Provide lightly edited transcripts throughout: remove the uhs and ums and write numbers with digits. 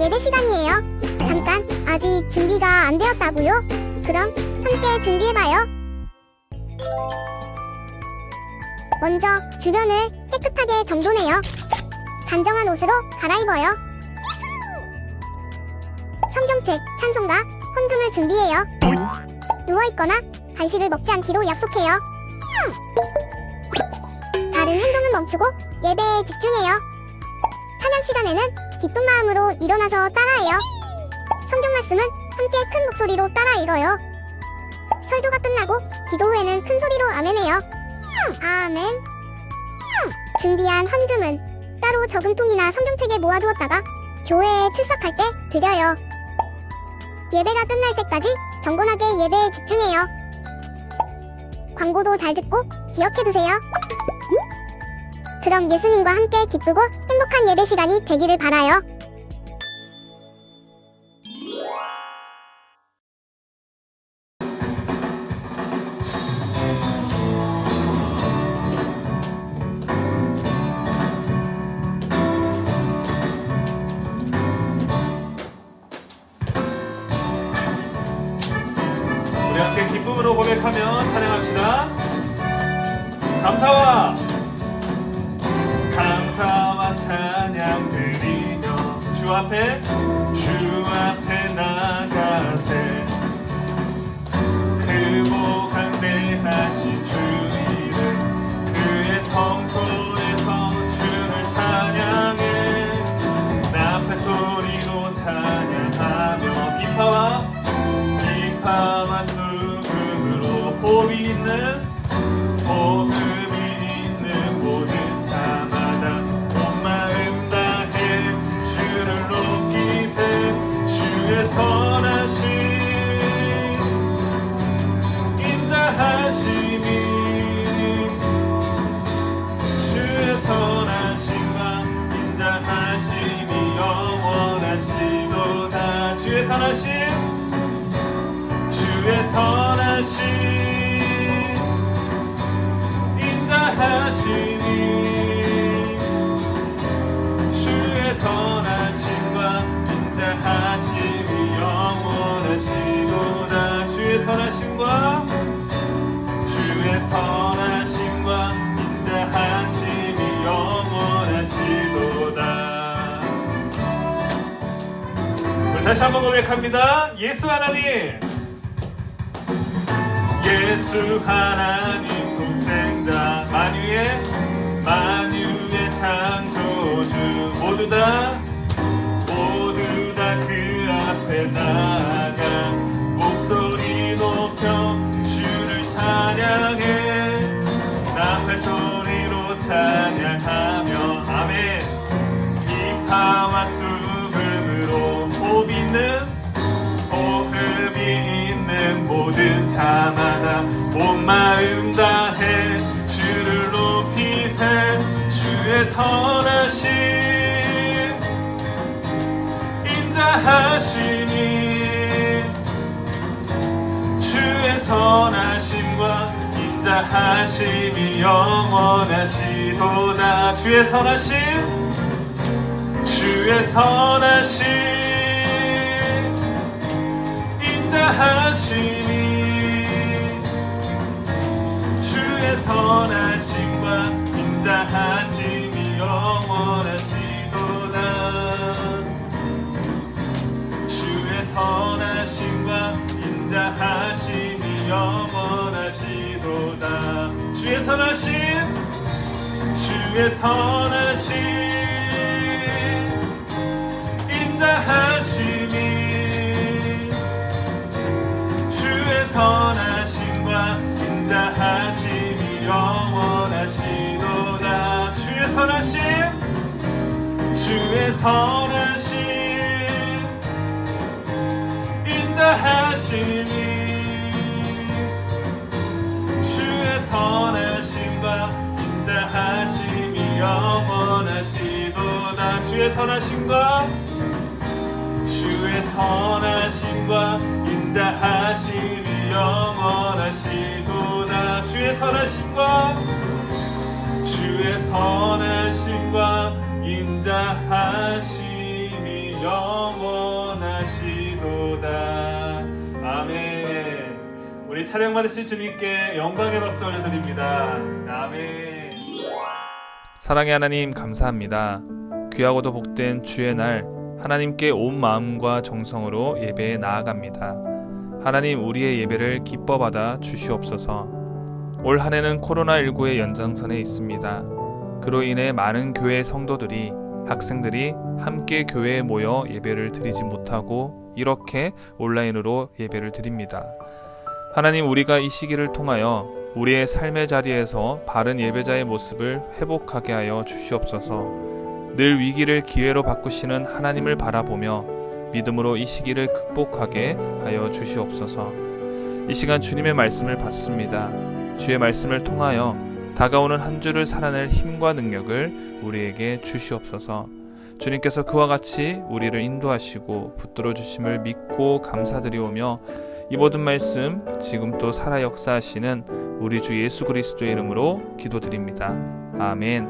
예배 시간이에요. 잠깐, 아직 준비가 안 되었다고요? 그럼 함께 준비해봐요. 먼저 주변을 깨끗하게 정돈해요. 단정한 옷으로 갈아입어요. 성경책, 찬송가, 헌금을 준비해요. 누워있거나 간식을 먹지 않기로 약속해요. 다른 행동은 멈추고 예배에 집중해요. 찬양 시간에는 기쁜 마음으로 일어나서 따라해요. 성경 말씀은 함께 큰 목소리로 따라 읽어요. 설교가 끝나고 기도 후에는 큰 소리로 아멘해요. 아멘. 준비한 헌금은 따로 저금통이나 성경책에 모아두었다가 교회에 출석할 때 드려요. 예배가 끝날 때까지 경건하게 예배에 집중해요. 광고도 잘 듣고 기억해두세요. 그럼 예수님과 함께 기쁘고 행복한 예배 시간이 되기를 바라요. 우리 함께 기쁨으로 고백하며 찬양합시다. 감사와 찬양 드리며 주 앞에 나가세. 그 복한대하신 주 이름 그의 성소에서 주를 찬양해. 나팔 소리로 찬양하며 비파와 수금으로 호흡이 있는 모든 자마다 온 마음 다해 주를 높이세. 주의 선하심 인자하심이 주의 선하심과 인자하심이 영원하시도다. 주의 선하심 인자하심이 주의 선하심과 인자하심이 영원하시도다. 주의 선하심과 인자하심이 영원하시도다. 다시 한번 고백합니다. 예수 하나님 독생자 만유의 창조주 모두 다 그 앞에 나아가 목소리 높여 주를 찬양해. 나팔 소리로 찬양하며 아멘. 비파와 수금으로 호흡이 있는 모든 자마다 온 마음 다해 주를 높이세. 주의 선하심 인자하심이 주의 선하심과 인자하심이 영원하시도다. 주의 선하심 인자하심이 주의 선하심과 인자하심이 영원하시도다. 주의 선하심과 인자하심이 영원하시도다. 주의 선하심 인자하심이 주의 선하심과 인자하심이 영원하시도다. 주의 선하심 인자하심이 주의 선하심과 인자하심이 영원하시도다. 주의 선하심과 인자하심이 영원하시도다. 주의 선하심과 인자하심이 영원 우리 찬양 받으실 주님께 영광의 박수 올려드립니다. 아멘. 사랑의 하나님 감사합니다. 귀하고도 복된 주의 날 하나님께 온 마음과 정성으로 예배에 나아갑니다. 하나님 우리의 예배를 기뻐 받아 주시옵소서. 올 한 해는 코로나19의 연장선에 있습니다. 그로 인해 많은 교회 성도들이 학생들이 함께 교회에 모여 예배를 드리지 못하고 이렇게 온라인으로 예배를 드립니다. 하나님 우리가 이 시기를 통하여 우리의 삶의 자리에서 바른 예배자의 모습을 회복하게 하여 주시옵소서. 늘 위기를 기회로 바꾸시는 하나님을 바라보며 믿음으로 이 시기를 극복하게 하여 주시옵소서. 이 시간 주님의 말씀을 받습니다. 주의 말씀을 통하여 다가오는 한 주를 살아낼 힘과 능력을 우리에게 주시옵소서. 주님께서 그와 같이 우리를 인도하시고 붙들어 주심을 믿고 감사드리오며 이 모든 말씀 지금 또 살아 역사하시는 우리 주 예수 그리스도의 이름으로 기도드립니다. 아멘.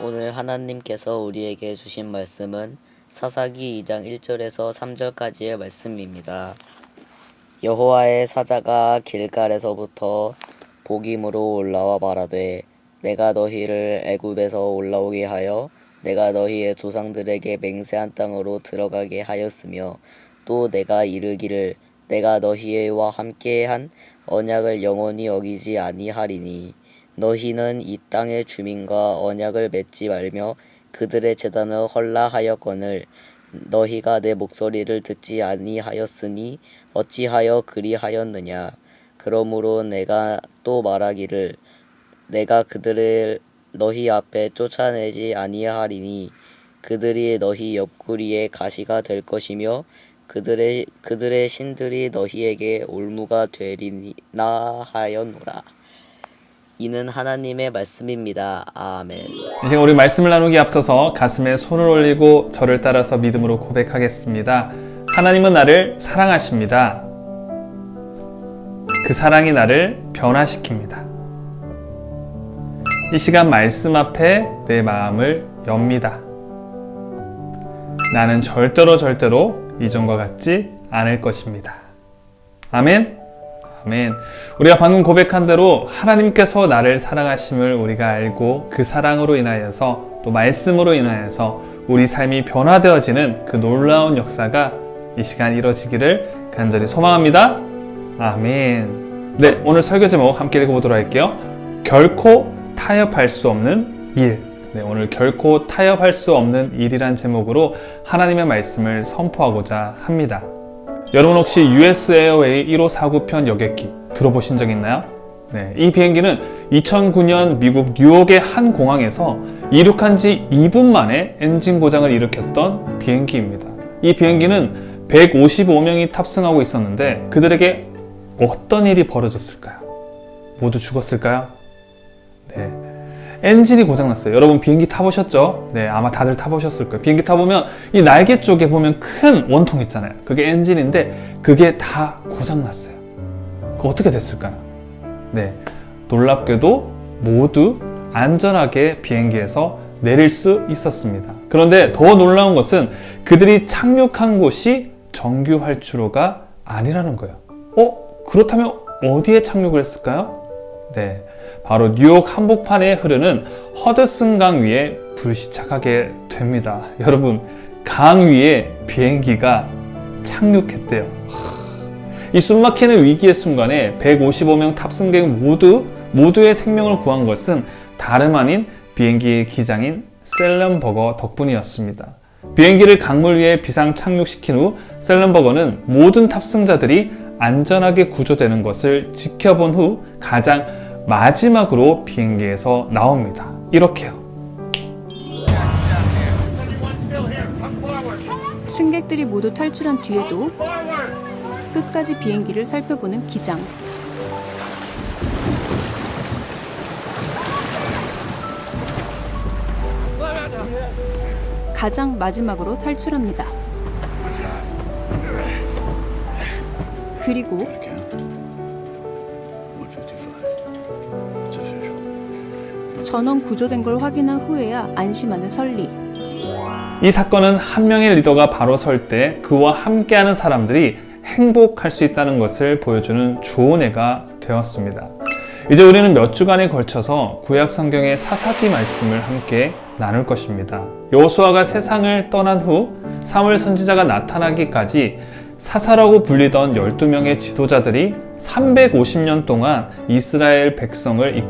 오늘 하나님께서 우리에게 주신 말씀은 사사기 2장 1절에서 3절까지의 말씀입니다. 여호와의 사자가 길갈에서부터 복임으로 올라와 말하되 내가 너희를 애굽에서 올라오게 하여 내가 너희의 조상들에게 맹세한 땅으로 들어가게 하였으며 또 내가 이르기를 내가 너희와 함께한 언약을 영원히 어기지 아니하리니 너희는 이 땅의 주민과 언약을 맺지 말며 그들의 제단을 헐라하였거늘 너희가 내 목소리를 듣지 아니하였으니 어찌하여 그리하였느냐. 그러므로 내가 또 말하기를 내가 그들을 너희 앞에 쫓아내지 아니하리니 그들이 너희 옆구리에 가시가 될 것이며 그들의 신들이 너희에게 올무가 되리나 하였노라. 이는 하나님의 말씀입니다. 아멘. 이제 우리 말씀을 나누기 앞서서 가슴에 손을 올리고 저를 따라서 믿음으로 고백하겠습니다. 하나님은 나를 사랑하십니다. 그 사랑이 나를 변화시킵니다. 이 시간 말씀 앞에 내 마음을 엽니다. 나는 절대로 이전과 같지 않을 것입니다. 아멘. 아멘. 우리가 방금 고백한 대로 하나님께서 나를 사랑하심을 우리가 알고 그 사랑으로 인하여서 또 말씀으로 인하여서 우리 삶이 변화되어지는 그 놀라운 역사가 이 시간 이루어지기를 간절히 소망합니다. 아멘. 네, 오늘 설교 제목 함께 읽어보도록 할게요. 결코 타협할 수 없는 일. 네, 오늘 결코 타협할 수 없는 일이란 제목으로 하나님의 말씀을 선포하고자 합니다. 여러분 혹시 US 에어웨이 1549편 여객기 들어보신 적 있나요? 네, 이 비행기는 2009년 미국 뉴욕의 한 공항에서 이륙한 지 2분 만에 엔진 고장을 일으켰던 비행기입니다. 이 비행기는 155명이 탑승하고 있었는데 그들에게 어떤 일이 벌어졌을까요? 모두 죽었을까요? 네. 엔진이 고장났어요. 여러분 비행기 타보셨죠? 네, 아마 다들 타보셨을 거예요. 비행기 타보면 이 날개 쪽에 보면 큰 원통 있잖아요. 그게 엔진인데 그게 다 고장났어요. 그거 어떻게 됐을까요? 네, 놀랍게도 모두 안전하게 비행기에서 내릴 수 있었습니다. 그런데 더 놀라운 것은 그들이 착륙한 곳이 정규 활주로가 아니라는 거예요. 그렇다면 어디에 착륙을 했을까요? 네, 바로 뉴욕 한복판에 흐르는 허드슨 강 위에 불시착하게 됩니다. 여러분, 강 위에 비행기가 착륙했대요. 이 숨막히는 위기의 순간에 155명 탑승객 모두의 생명을 구한 것은 다름 아닌 비행기의 기장인 셀런버거 덕분이었습니다. 비행기를 강물 위에 비상 착륙시킨 후 셀런버거는 모든 탑승자들이 안전하게 구조되는 것을 지켜본 후 가장 마지막으로 비행기에서 나옵니다. 이렇게요. 승객들이 모두 탈출한 뒤에도 끝까지 비행기를 살펴보는 기장. 가장 마지막으로 탈출합니다. 그리고 전원 구조된 걸 확인한 후에야 안심하는 설리. 이 사건은 한 명의 리더가 바로 설 때 그와 함께하는 사람들이 행복할 수 있다는 것을 보여주는 좋은 해가 되었습니다. 이제 우리는 몇 주간에 걸쳐서 구약 성경의 사사기 말씀을 함께 나눌 것입니다. 여호수아가 세상을 떠난 후 사무엘 선지자가 나타나기까지 사사라고 불리던 12명의 지도자들이 350년 동안 이스라엘 백성을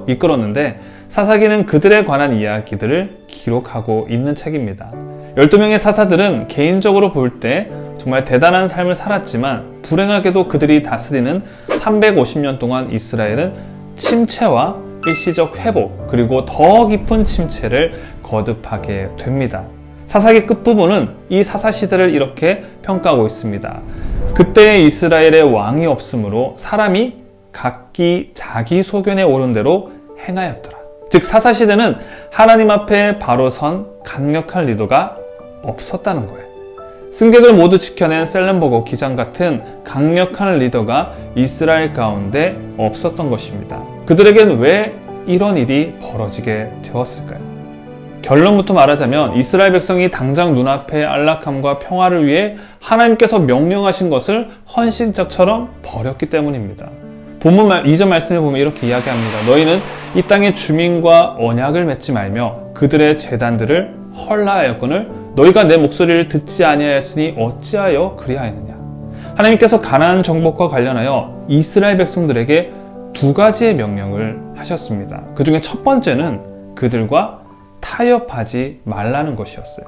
이끌었는데 사사기는 그들에 관한 이야기들을 기록하고 있는 책입니다. 12명의 사사들은 개인적으로 볼 때 정말 대단한 삶을 살았지만 불행하게도 그들이 다스리는 350년 동안 이스라엘은 침체와 일시적 회복 그리고 더 깊은 침체를 거듭하게 됩니다. 사사기 끝부분은 이 사사시대를 이렇게 평가하고 있습니다. 그때 이스라엘의 왕이 없으므로 사람이 각기 자기 소견에 오른 대로 행하였더라. 즉 사사시대는 하나님 앞에 바로 선 강력한 리더가 없었다는 거예요. 승객을 모두 지켜낸 셀렌보거 기장 같은 강력한 리더가 이스라엘 가운데 없었던 것입니다. 그들에겐 왜 이런 일이 벌어지게 되었을까요? 결론부터 말하자면 이스라엘 백성이 당장 눈앞의 안락함과 평화를 위해 하나님께서 명령하신 것을 헌신짝처럼 버렸기 때문입니다. 본문 2절 말씀에 보면 이렇게 이야기합니다. 너희는 이 땅의 주민과 언약을 맺지 말며 그들의 제단들을 헐라하였거늘 너희가 내 목소리를 듣지 아니하였으니 어찌하여 그리하였느냐. 하나님께서 가나안 정복과 관련하여 이스라엘 백성들에게 두 가지의 명령을 하셨습니다. 그 중에 첫 번째는 그들과 타협하지 말라는 것이었어요.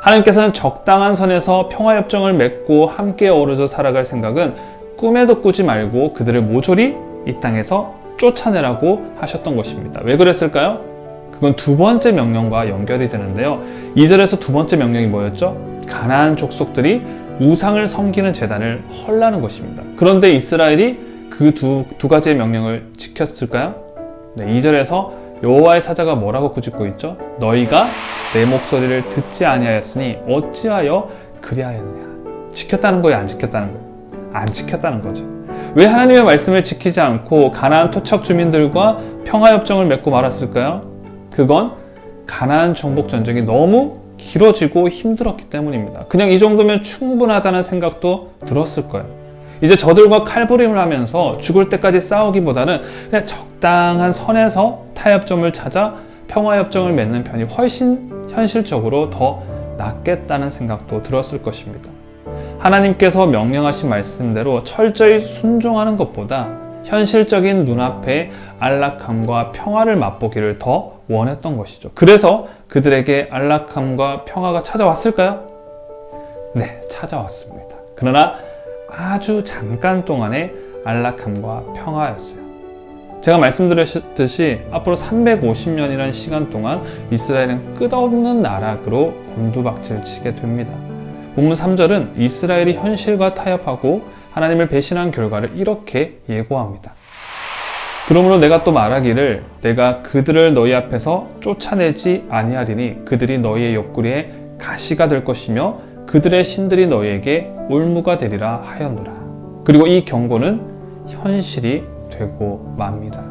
하나님께서는 적당한 선에서 평화협정을 맺고 함께 어우러져 살아갈 생각은 꿈에도 꾸지 말고 그들을 모조리 이 땅에서 쫓아내라고 하셨던 것입니다. 왜 그랬을까요? 그건 두 번째 명령과 연결이 되는데요. 2절에서 두 번째 명령이 뭐였죠? 가나안 족속들이 우상을 섬기는 제단을 헐라는 것입니다. 그런데 이스라엘이 그 두 가지의 명령을 지켰을까요? 네, 2절에서 여호와의 사자가 뭐라고 꾸짖고 있죠? 너희가 내 목소리를 듣지 아니하였으니 어찌하여 그리하였느냐. 지켰다는 거예요? 안 지켰다는 거예요? 안 지켰다는 거죠. 왜 하나님의 말씀을 지키지 않고 가나안 토착 주민들과 평화협정을 맺고 말았을까요? 그건 가나안 정복 전쟁이 너무 길어지고 힘들었기 때문입니다. 그냥 이 정도면 충분하다는 생각도 들었을 거예요. 이제 저들과 칼부림을 하면서 죽을 때까지 싸우기보다는 그냥 적당한 선에서 타협점을 찾아 평화협정을 맺는 편이 훨씬 현실적으로 더 낫겠다는 생각도 들었을 것입니다. 하나님께서 명령하신 말씀대로 철저히 순종하는 것보다 현실적인 눈앞의 안락함과 평화를 맛보기를 더 원했던 것이죠. 그래서 그들에게 안락함과 평화가 찾아왔을까요? 네, 찾아왔습니다. 그러나 아주 잠깐 동안의 안락함과 평화였어요. 제가 말씀드렸듯이 앞으로 350년이라는 시간 동안 이스라엘은 끝없는 나락으로 곤두박질 치게 됩니다. 본문 3절은 이스라엘이 현실과 타협하고 하나님을 배신한 결과를 이렇게 예고합니다. 그러므로 내가 또 말하기를 내가 그들을 너희 앞에서 쫓아내지 아니하리니 그들이 너희의 옆구리에 가시가 될 것이며 그들의 신들이 너희에게 올무가 되리라 하였노라. 그리고 이 경고는 현실이 되고 맙니다.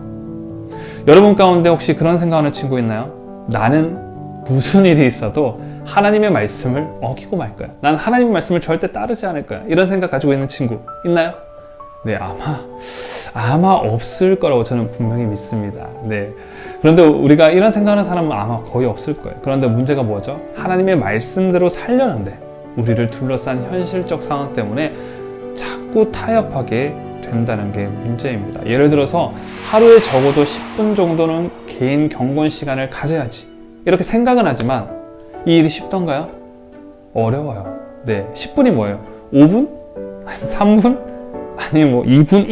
여러분 가운데 혹시 그런 생각하는 친구 있나요? 나는 무슨 일이 있어도 하나님의 말씀을 어기고 말 거야. 난 하나님의 말씀을 절대 따르지 않을 거야. 이런 생각 가지고 있는 친구 있나요? 네, 아마 없을 거라고 저는 분명히 믿습니다. 네. 그런데 우리가 이런 생각하는 사람은 아마 거의 없을 거예요. 그런데 문제가 뭐죠? 하나님의 말씀대로 살려는데 우리를 둘러싼 현실적 상황 때문에 자꾸 타협하게 된다는 게 문제입니다. 예를 들어서 하루에 적어도 10분 정도는 개인 경건 시간을 가져야지. 이렇게 생각은 하지만 이 일이 쉽던가요? 어려워요. 네, 10분이 뭐예요? 5분? 아니면 3분? 아니면 뭐 2분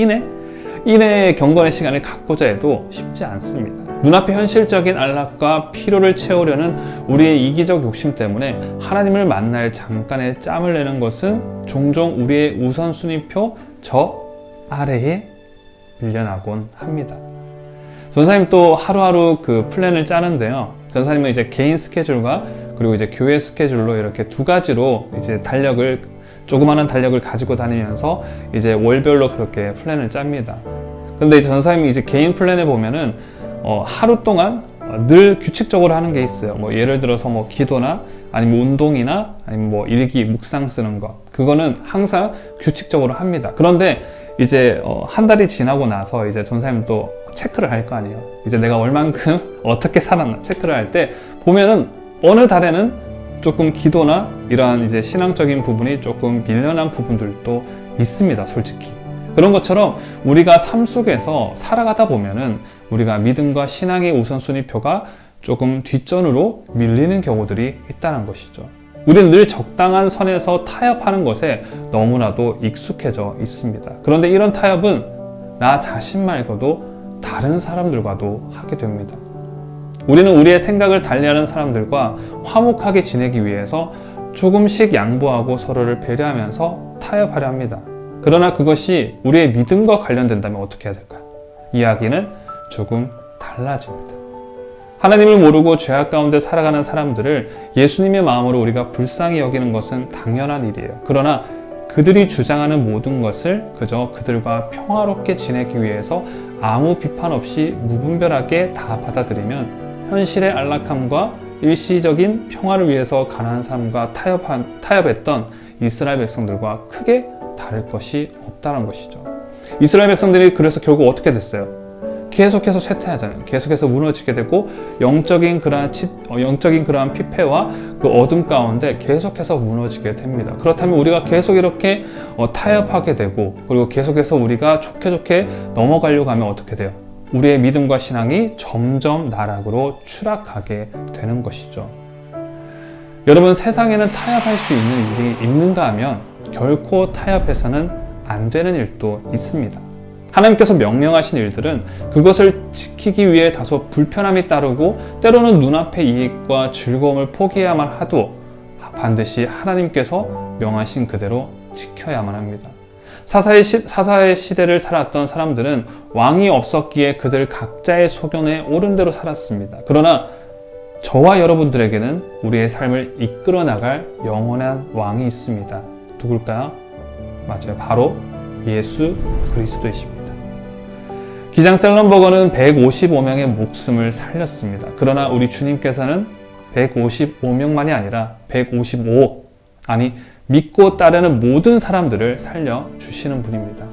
이내의 경건의 시간을 갖고자 해도 쉽지 않습니다. 눈앞의 현실적인 안락과 피로를 채우려는 우리의 이기적 욕심 때문에 하나님을 만날 잠깐의 짬을 내는 것은 종종 우리의 우선순위표 저 아래에 밀려나곤 합니다. 전사님 또 하루하루 그 플랜을 짜는데요. 전사님은 이제 개인 스케줄과 그리고 이제 교회 스케줄로 이렇게 두 가지로 이제 조그마한 달력을 가지고 다니면서 이제 월별로 그렇게 플랜을 짭니다. 근데 전사님이 이제 개인 플랜에 보면은 하루 동안 늘 규칙적으로 하는 게 있어요. 뭐 예를 들어서 뭐 기도나 아니면 운동이나 아니면 뭐 일기, 묵상 쓰는 것. 그거는 항상 규칙적으로 합니다. 그런데 이제 한 달이 지나고 나서 이제 전사님도 체크를 할 거 아니에요. 이제 내가 얼만큼 어떻게 살았나 체크를 할 때 보면은 어느 달에는 조금 기도나 이러한 이제 신앙적인 부분이 조금 밀려난 부분들도 있습니다. 솔직히. 그런 것처럼 우리가 삶 속에서 살아가다 보면은 우리가 믿음과 신앙의 우선순위표가 조금 뒷전으로 밀리는 경우들이 있다는 것이죠. 우리는 늘 적당한 선에서 타협하는 것에 너무나도 익숙해져 있습니다. 그런데 이런 타협은 나 자신 말고도 다른 사람들과도 하게 됩니다. 우리는 우리의 생각을 달리하는 사람들과 화목하게 지내기 위해서 조금씩 양보하고 서로를 배려하면서 타협하려 합니다. 그러나 그것이 우리의 믿음과 관련된다면 어떻게 해야 될까요? 이야기는 조금 달라집니다. 하나님을 모르고 죄악 가운데 살아가는 사람들을 예수님의 마음으로 우리가 불쌍히 여기는 것은 당연한 일이에요. 그러나 그들이 주장하는 모든 것을 그저 그들과 평화롭게 지내기 위해서 아무 비판 없이 무분별하게 다 받아들이면 현실의 안락함과 일시적인 평화를 위해서 가난한 사람과 타협했던 이스라엘 백성들과 크게 다를 것이 없다는 것이죠. 이스라엘 백성들이 그래서 결국 어떻게 됐어요? 계속해서 쇠퇴하잖아요. 계속해서 무너지게 되고 영적인 그러한 피폐와 그 어둠 가운데 계속해서 무너지게 됩니다. 그렇다면 우리가 계속 이렇게 타협하게 되고 그리고 계속해서 우리가 좋게 넘어가려고 하면 어떻게 돼요? 우리의 믿음과 신앙이 점점 나락으로 추락하게 되는 것이죠. 여러분, 세상에는 타협할 수 있는 일이 있는가 하면 결코 타협해서는 안 되는 일도 있습니다. 하나님께서 명령하신 일들은 그것을 지키기 위해 다소 불편함이 따르고 때로는 눈앞의 이익과 즐거움을 포기해야만 하도 반드시 하나님께서 명하신 그대로 지켜야만 합니다. 사사의 시대를 살았던 사람들은 왕이 없었기에 그들 각자의 소견에 옳은 대로 살았습니다. 그러나 저와 여러분들에게는 우리의 삶을 이끌어 나갈 영원한 왕이 있습니다. 누굴까요? 맞아요. 바로 예수 그리스도이십니다. 기장 셀런버거는 155명의 목숨을 살렸습니다. 그러나 우리 주님께서는 155명만이 아니라 155억, 아니 믿고 따르는 모든 사람들을 살려주시는 분입니다.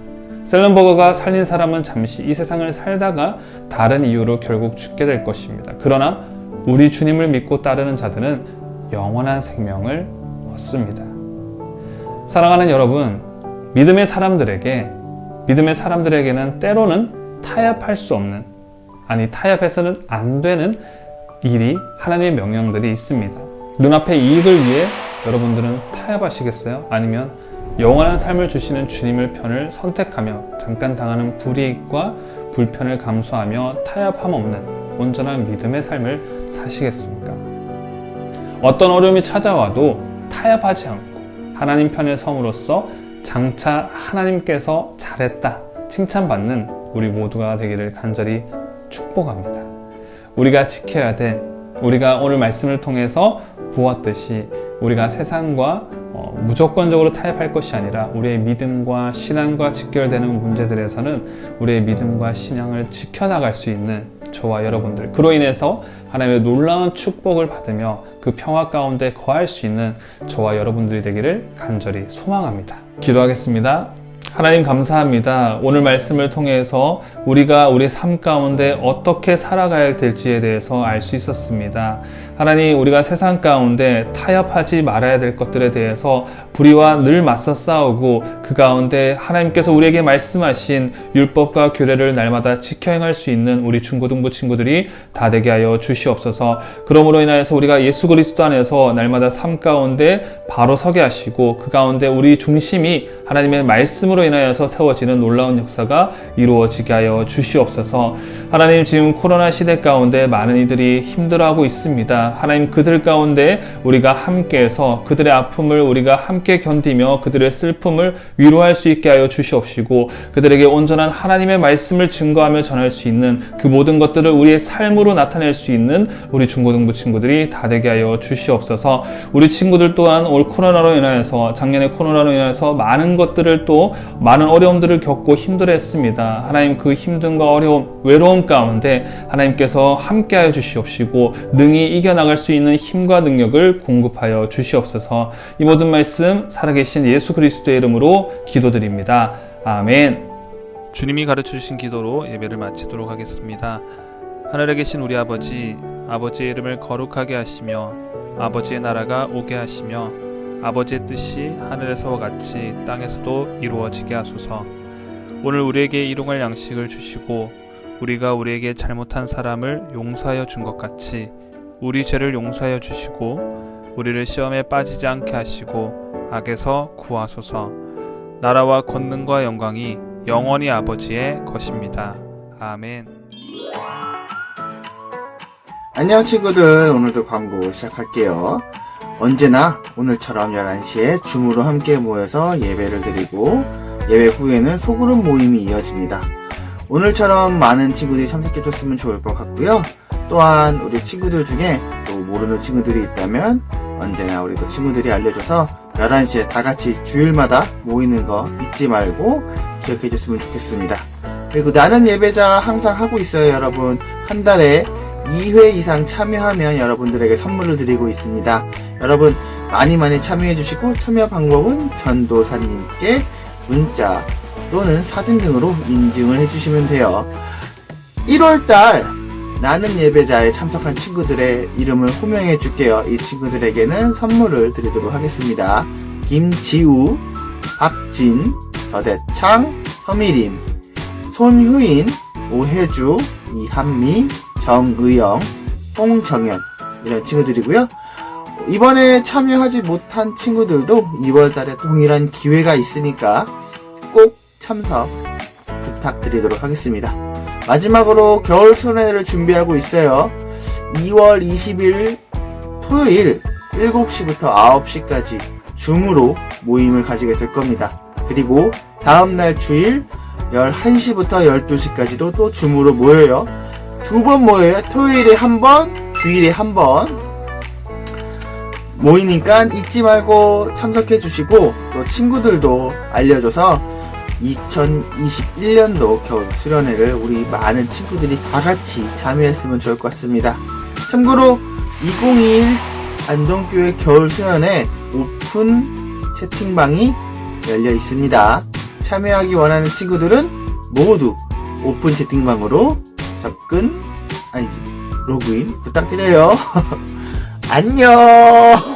셀런버거가 살린 사람은 잠시 이 세상을 살다가 다른 이유로 결국 죽게 될 것입니다. 그러나 우리 주님을 믿고 따르는 자들은 영원한 생명을 얻습니다. 사랑하는 여러분, 믿음의 사람들에게는 때로는 타협할 수 없는, 아니 타협해서는 안 되는 일이 하나님의 명령들이 있습니다. 눈앞의 이익을 위해 여러분들은 타협하시겠어요? 아니면 영원한 삶을 주시는 주님의 편을 선택하며 잠깐 당하는 불이익과 불편을 감수하며 타협함 없는 온전한 믿음의 삶을 사시겠습니까? 어떤 어려움이 찾아와도 타협하지 않고 하나님 편에 섬으로써 장차 하나님께서 잘했다 칭찬받는 우리 모두가 되기를 간절히 축복합니다. 우리가 지켜야 될, 우리가 오늘 말씀을 통해서 보았듯이 우리가 세상과 무조건적으로 타협할 것이 아니라 우리의 믿음과 신앙과 직결되는 문제들에서는 우리의 믿음과 신앙을 지켜나갈 수 있는 저와 여러분들, 그로 인해서 하나님의 놀라운 축복을 받으며 그 평화 가운데 거할 수 있는 저와 여러분들이 되기를 간절히 소망합니다. 기도하겠습니다. 하나님 감사합니다. 오늘 말씀을 통해서 우리가 우리 삶 가운데 어떻게 살아가야 될지에 대해서 알 수 있었습니다. 하나님, 우리가 세상 가운데 타협하지 말아야 될 것들에 대해서 불의와 늘 맞서 싸우고 그 가운데 하나님께서 우리에게 말씀하신 율법과 규례를 날마다 지켜 행할 수 있는 우리 중고등부 친구들이 다 되게 하여 주시옵소서. 그러므로 인하여서 우리가 예수 그리스도 안에서 날마다 삶 가운데 바로 서게 하시고 그 가운데 우리 중심이 하나님의 말씀으로 인하여서 세워지는 놀라운 역사가 이루어지게 하여 주시옵소서. 하나님, 지금 코로나 시대 가운데 많은 이들이 힘들어하고 있습니다. 하나님, 그들 가운데 우리가 함께해서 그들의 아픔을 우리가 함께 견디며 그들의 슬픔을 위로할 수 있게 하여 주시옵시고 그들에게 온전한 하나님의 말씀을 증거하며 전할 수 있는 그 모든 것들을 우리의 삶으로 나타낼 수 있는 우리 중고등부 친구들이 다 되게 하여 주시옵소서. 우리 친구들 또한 올 코로나로 인하여서 작년에 코로나로 인하여서 많은 것들을 또 많은 어려움들을 겪고 힘들어했습니다. 하나님 그 힘듦과 어려움, 외로움 가운데 하나님께서 함께하여 주시옵시고 능히 이겨나갈 수 있는 힘과 능력을 공급하여 주시옵소서. 이 모든 말씀 살아계신 예수 그리스도의 이름으로 기도드립니다. 아멘. 주님이 가르쳐 주신 기도로 예배를 마치도록 하겠습니다. 하늘에 계신 우리 아버지, 아버지의 이름을 거룩하게 하시며 아버지의 나라가 오게 하시며 아버지의 뜻이 하늘에서와 같이 땅에서도 이루어지게 하소서. 오늘 우리에게 일용할 양식을 주시고 우리가 우리에게 잘못한 사람을 용서하여 준 것 같이 우리 죄를 용서하여 주시고 우리를 시험에 빠지지 않게 하시고 악에서 구하소서. 나라와 권능과 영광이 영원히 아버지의 것입니다. 아멘. 안녕 친구들, 오늘도 광고 시작할게요. 언제나 오늘처럼 11시에 줌으로 함께 모여서 예배를 드리고 예배 후에는 소그룹 모임이 이어집니다. 오늘처럼 많은 친구들이 참석해줬으면 좋을 것 같고요. 또한 우리 친구들 중에 또 모르는 친구들이 있다면 언제나 우리 또 친구들이 알려줘서 11시에 다같이 주일마다 모이는 거 잊지 말고 기억해줬으면 좋겠습니다. 그리고 나는 예배자 항상 하고 있어요. 여러분, 한 달에 2회 이상 참여하면 여러분들에게 선물을 드리고 있습니다. 여러분 많이 참여해주시고 참여 방법은 전도사님께 문자 또는 사진 등으로 인증을 해주시면 돼요. 1월달 나는 예배자에 참석한 친구들의 이름을 호명해 줄게요. 이 친구들에게는 선물을 드리도록 하겠습니다. 김지우, 박진, 서대창, 서미림, 손효인, 오혜주, 이한미, 정의영, 홍정현 이런 친구들이고요. 이번에 참여하지 못한 친구들도 2월달에 동일한 기회가 있으니까 꼭 참석 부탁드리도록 하겠습니다. 마지막으로 겨울 수련회를 준비하고 있어요. 2월 20일 토요일 7시부터 9시까지 줌으로 모임을 가지게 될 겁니다. 그리고 다음날 주일 11시부터 12시까지도 또 줌으로 모여요. 2번 모여요. 토요일에 한 번, 주일에 한 번 모이니까 잊지 말고 참석해 주시고 또 친구들도 알려줘서 2021년도 겨울 수련회를 우리 많은 친구들이 다 같이 참여했으면 좋을 것 같습니다. 참고로 2021 안동교회 겨울 수련회 오픈 채팅방이 열려 있습니다. 참여하기 원하는 친구들은 모두 오픈 채팅방으로 로그인 부탁드려요. 안녕.